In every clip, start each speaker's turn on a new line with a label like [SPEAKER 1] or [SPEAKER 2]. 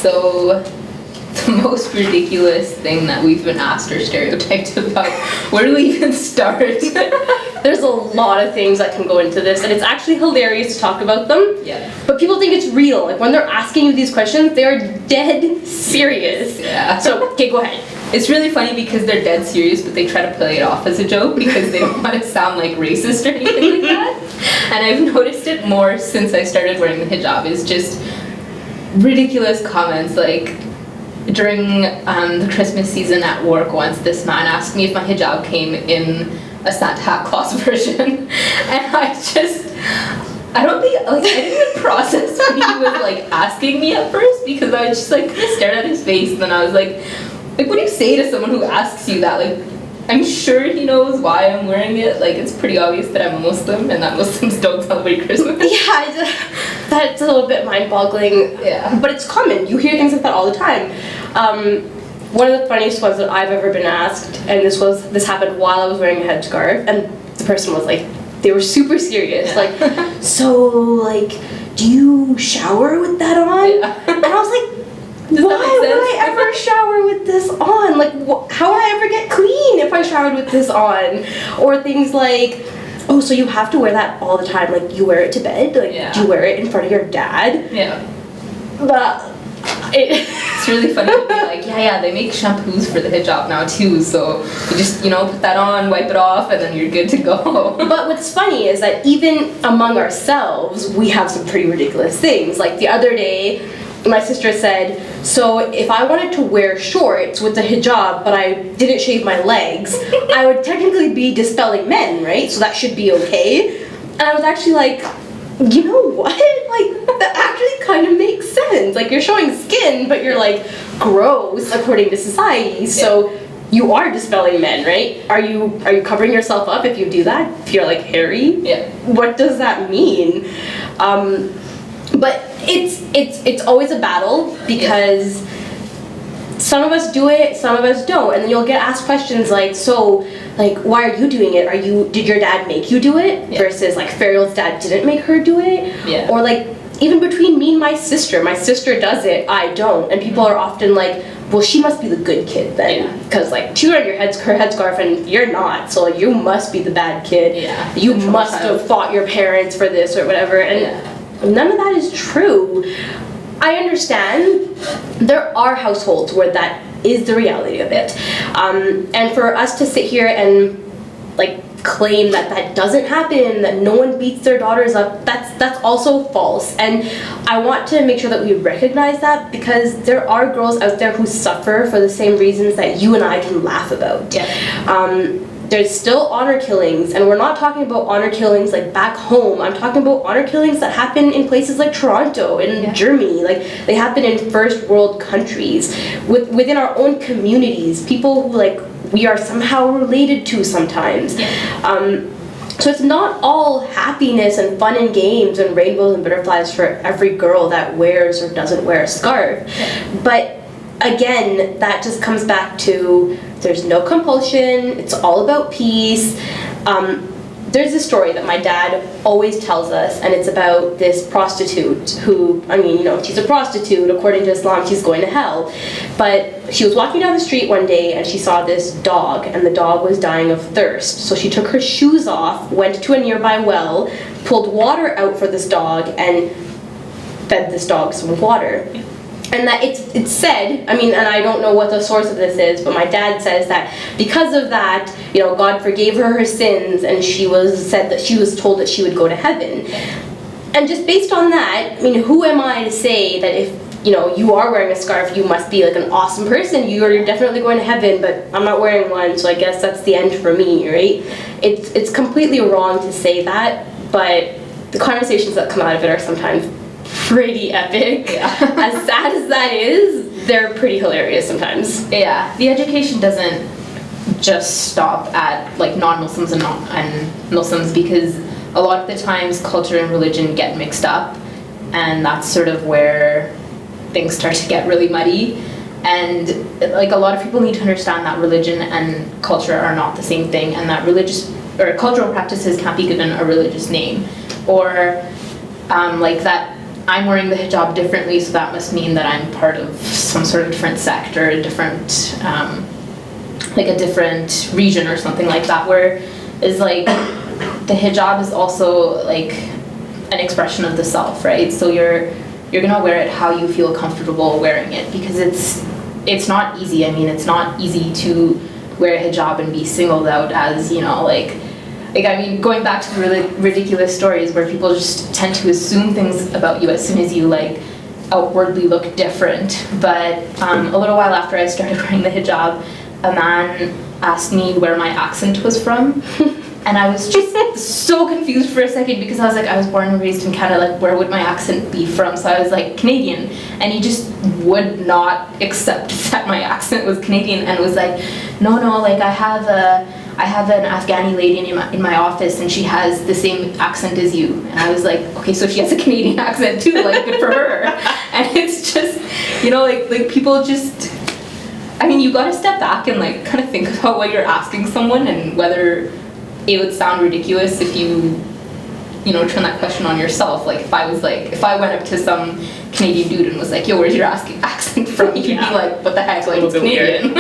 [SPEAKER 1] So the most ridiculous thing that we've been asked or stereotyped about, where do we even start?
[SPEAKER 2] There's a lot of things that can go into this, and it's actually hilarious to talk about them.
[SPEAKER 1] Yeah.
[SPEAKER 2] But people think it's real. Like, when they're asking you these questions, they are dead serious.
[SPEAKER 1] Yeah.
[SPEAKER 2] So, okay, go ahead.
[SPEAKER 1] It's really funny because they're dead serious, but they try to play it off as a joke because they don't want to sound like racist or anything like that. And I've noticed it more since I started wearing the hijab, is just ridiculous comments. Like, during the Christmas season at work once, this man asked me if my hijab came in a Santa Claus version, and I don't think, like, I didn't even process when he was, like, asking me at first, because I was just, like, stared at his face, and then I was like, what do you say to someone who asks you that? Like, I'm sure he knows why I'm wearing it. Like, it's pretty obvious that I'm a Muslim and that Muslims don't celebrate Christmas.
[SPEAKER 2] Yeah, that's a little bit mind-boggling.
[SPEAKER 1] Yeah.
[SPEAKER 2] But it's common. You hear things like that all the time. One of the funniest ones that I've ever been asked, and this happened while I was wearing a headscarf, and the person was like, they were super serious.
[SPEAKER 1] Yeah.
[SPEAKER 2] Like, so, like, do you shower with that on?
[SPEAKER 1] Yeah.
[SPEAKER 2] And I was like,
[SPEAKER 1] Does
[SPEAKER 2] why
[SPEAKER 1] that make sense?
[SPEAKER 2] would I ever shower with this on? Like, how would I ever get clean if I showered with this on? Or things like, oh, so you have to wear that all the time? Like, you wear it to bed? Like,
[SPEAKER 1] Yeah.
[SPEAKER 2] do you wear it in front of your dad?
[SPEAKER 1] Yeah.
[SPEAKER 2] But
[SPEAKER 1] It's really funny to be like, yeah, they make shampoos for the hijab now too, so you just, put that on, wipe it off, and then you're good to go.
[SPEAKER 2] But what's funny is that even among ourselves, we have some pretty ridiculous things. Like, the other day, my sister said, so if I wanted to wear shorts with the hijab, but I didn't shave my legs, I would technically be dispelling men, right? So that should be okay. And I was actually like, you know what? Like, that actually kind of makes sense. Like, you're showing skin, but you're, like, gross according to society. So you are dispelling men, right? Are you covering yourself up if you do that? If you're, like, hairy?
[SPEAKER 1] Yeah.
[SPEAKER 2] What does that mean? But it's always a battle, because some of us do it, some of us don't, and then you'll get asked questions like, so, like, why are you doing it? Did your dad make you do it?
[SPEAKER 1] Yeah.
[SPEAKER 2] Versus, like, Fariel's dad didn't make her do it.
[SPEAKER 1] Yeah.
[SPEAKER 2] Or, like, even between me and my sister does it, I don't, and people are often like, well, she must be the good kid then, because like, she's wearing her headscarf and you're not, so like, you must be the bad kid.
[SPEAKER 1] Yeah.
[SPEAKER 2] You must have fought your parents for this or whatever, and none of that is true. I understand there are households where that is the reality of it, and for us to sit here and like claim that doesn't happen, that no one beats their daughters up, that's also false. And I want to make sure that we recognize that, because there are girls out there who suffer for the same reasons that you and I can laugh about.
[SPEAKER 1] Yeah.
[SPEAKER 2] There's still honor killings, and we're not talking about honor killings like back home. I'm talking about honor killings that happen in places like Toronto and Germany. Like, they happen in first world countries, within our own communities, people who like we are somehow related to sometimes. So it's not all happiness and fun and games and rainbows and butterflies for every girl that wears or doesn't wear a scarf. But again, that just comes back to, there's no compulsion, it's all about peace. There's a story that my dad always tells us, and it's about this prostitute who, she's a prostitute, according to Islam, she's going to hell. But she was walking down the street one day and she saw this dog, and the dog was dying of thirst. So she took her shoes off, went to a nearby well, pulled water out for this dog, and fed this dog some water. And that it's said, and I don't know what the source of this is, but my dad says that because of that, God forgave her sins, and she was told that she would go to heaven. And just based on that, who am I to say that if you are wearing a scarf, you must be like an awesome person, you're definitely going to heaven, but I'm not wearing one, so I guess that's the end for me, right? It's completely wrong to say that, but the conversations that come out of it are sometimes pretty epic.
[SPEAKER 1] Yeah.
[SPEAKER 2] As sad as that is, they're pretty hilarious sometimes.
[SPEAKER 1] Yeah, the education doesn't just stop at like non-Muslims and Muslims, because a lot of the times culture and religion get mixed up, and that's sort of where things start to get really muddy. And like, a lot of people need to understand that religion and culture are not the same thing, and that religious or cultural practices can't be given a religious name, or like that I'm wearing the hijab differently, so that must mean that I'm part of some sort of different sect or a different, like a different region or something like that, where is like the hijab is also like an expression of the self, right? So you're gonna wear it how you feel comfortable wearing it, because it's not easy. I mean, it's not easy to wear a hijab and be singled out as, you know, like I mean, going back to the really ridiculous stories where people just tend to assume things about you as soon as you like outwardly look different. But a little while after I started wearing the hijab, a man asked me where my accent was from. And I was just so confused for a second, because I was like, I was born and raised in Canada, like where would my accent be from? So I was like, Canadian. And he just would not accept that my accent was Canadian, and was like, no, like I have an Afghani lady in my office, and she has the same accent as you. And I was like, okay, so she has a Canadian accent too, like good for her. And it's just, you know, like people just, I mean, you gotta step back and like kind of think about what you're asking someone, and whether it would sound ridiculous if you know, turn that question on yourself. Like if I went up to some Canadian dude and was like, yo, where's your accent from? You'd be like, what the heck, like it's Canadian.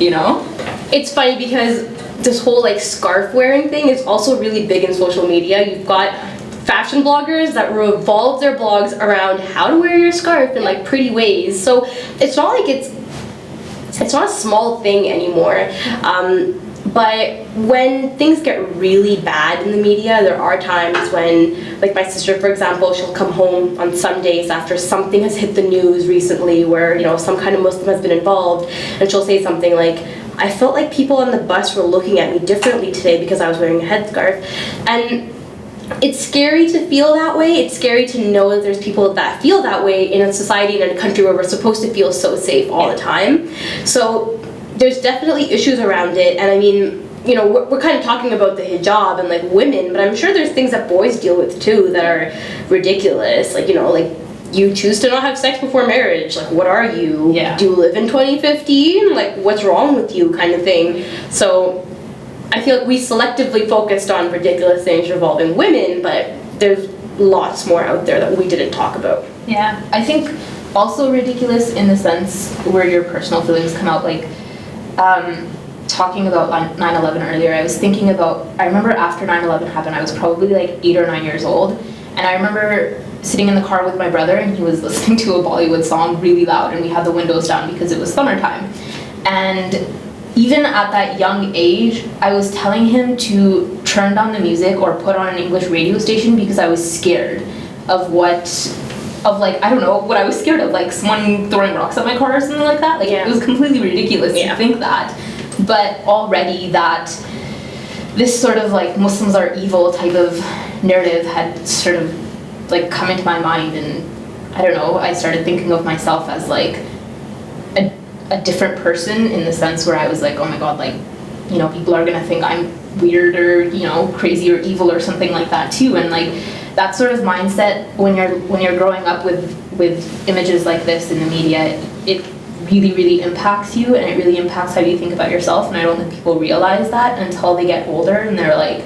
[SPEAKER 1] You know?
[SPEAKER 2] It's funny because this whole like scarf wearing thing is also really big in social media. You've got fashion bloggers that revolve their blogs around how to wear your scarf in like pretty ways. So it's not like it's not a small thing anymore. But when things get really bad in the media, there are times when, like my sister, for example, she'll come home on some days after something has hit the news recently where, you know, some kind of Muslim has been involved, and she'll say something like, I felt like people on the bus were looking at me differently today because I was wearing a headscarf. And it's scary to feel that way. It's scary to know that there's people that feel that way in a society and in a country where we're supposed to feel so safe all the time. So there's definitely issues around it. And I mean, you know, we're kind of talking about the hijab and like women, but I'm sure there's things that boys deal with too that are ridiculous. Like, you know, like you choose to not have sex before marriage. Like, what are you?
[SPEAKER 1] Yeah.
[SPEAKER 2] Do you live in 2015? Like, what's wrong with you, kind of thing. So I feel like we selectively focused on ridiculous things revolving women, but there's lots more out there that we didn't talk about.
[SPEAKER 1] Yeah, I think also ridiculous in the sense where your personal feelings come out, like talking about 9/11 earlier, I remember after 9/11 happened, I was probably like 8 or 9 years old, and I remember sitting in the car with my brother, and he was listening to a Bollywood song really loud, and we had the windows down because it was summertime. And even at that young age, I was telling him to turn down the music or put on an English radio station because I was scared of I don't know, what I was scared of, like someone throwing rocks at my car or something like that. Like, it was completely ridiculous to think that. But already that this sort of like Muslims are evil type of narrative had sort of like come into my mind, and I don't know, I started thinking of myself as like a different person, in the sense where I was like, oh my god, like, you know, people are gonna think I'm weird or, you know, crazy or evil or something like that too. And like that sort of mindset, when you're growing up with images like this in the media, it really impacts you, and it really impacts how you think about yourself. And I don't think people realize that until they get older and they're like,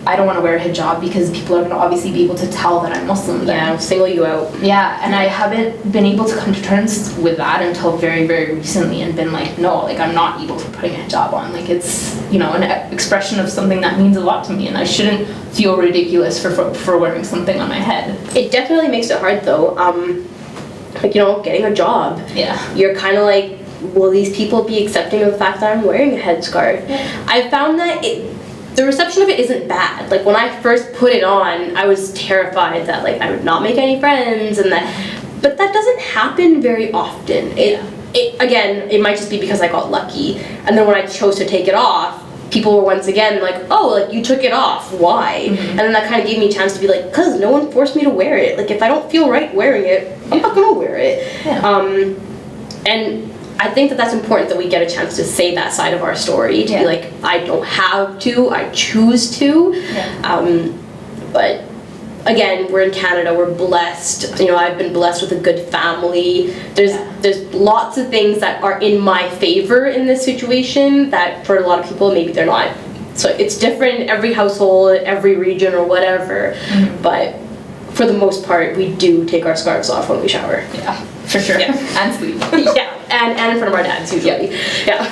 [SPEAKER 1] I don't want to wear a hijab because people are going to obviously be able to tell that I'm Muslim then.
[SPEAKER 2] Yeah, single you out.
[SPEAKER 1] Yeah, and I haven't been able to come to terms with that until very, very recently, and been like, no, like I'm not able to putting a hijab on. Like, it's, you know, an expression of something that means a lot to me, and I shouldn't feel ridiculous for wearing something on my head. It
[SPEAKER 2] definitely makes it hard though. Like, you know, getting a job.
[SPEAKER 1] Yeah.
[SPEAKER 2] You're kind of like, will these people be accepting of the fact that I'm wearing a headscarf? Yeah. I found that the reception of it isn't bad. Like, when I first put it on, I was terrified that like I would not make any friends, and but that doesn't happen very often. Again, it might just be because I got lucky, and then when I chose to take it off, people were once again like, oh, like you took it off, why? Mm-hmm. And then that kind of gave me a chance to be like, because no one forced me to wear it. Like, if I don't feel right wearing it, I'm not gonna wear it. Yeah. And I think that that's important, that we get a chance to say that side of our story, to be like, I don't have to, I choose to. Yeah. But again, we're in Canada, we're blessed. You know, I've been blessed with a good family. There's lots of things that are in my favor in this situation that for a lot of people maybe they're not. So it's different in every household, every region or whatever. Mm-hmm. But for the most part, we do take our scarves off when we shower.
[SPEAKER 1] Yeah, for sure.
[SPEAKER 2] Yeah.
[SPEAKER 1] And sleep.
[SPEAKER 2] Yeah, and in front of our dads usually. Yeah.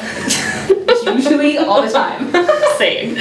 [SPEAKER 1] Usually all the time.
[SPEAKER 2] Same.